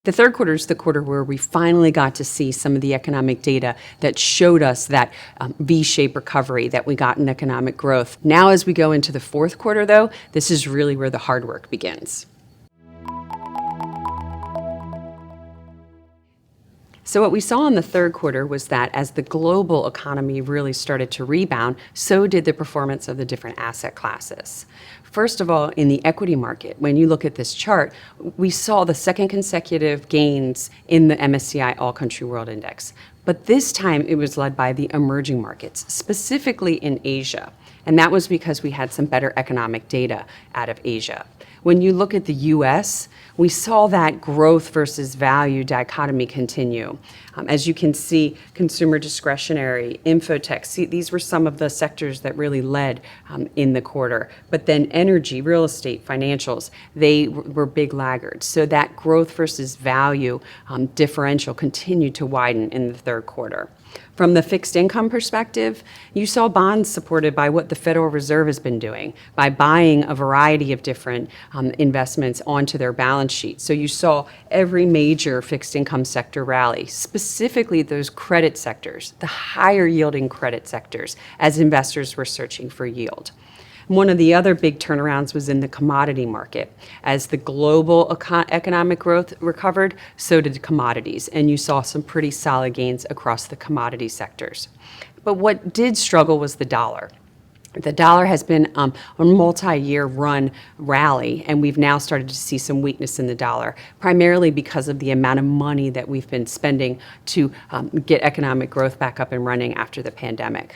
The third quarter is the quarter where we finally got to see some of the economic data that showed us that V-shaped recovery that we got in economic growth. Now, as we go into the fourth quarter, though, this is really where the hard work begins. So what we saw in the third quarter was that as the global economy really started to rebound, so did the performance of the different asset classes. First of all, in the equity market, when you look at this chart, we saw the second consecutive gains in the MSCI All Country World Index. But this time it was led by the emerging markets, specifically in Asia. And that was because we had some better economic data out of Asia. When you look at the US, we saw that growth versus value dichotomy continue. As you can see, consumer discretionary, infotech, these were some of the sectors that really led in the quarter. But then energy, real estate, financials, they were big laggards. So that growth versus value differential continued to widen in the third quarter. From the fixed income perspective, you saw bonds supported by what the Federal Reserve has been doing, by buying a variety of different investments onto their balance sheet. So you saw every major fixed income sector rally, specifically those credit sectors, the higher yielding credit sectors, as investors were searching for yield. One of the other big turnarounds was in the commodity market. As the global economic growth recovered, so did commodities, and you saw some pretty solid gains across the commodity sectors. But what did struggle was the dollar. The dollar has been a multi-year run rally, and we've now started to see some weakness in the dollar, primarily because of the amount of money that we've been spending to get economic growth back up and running after the pandemic.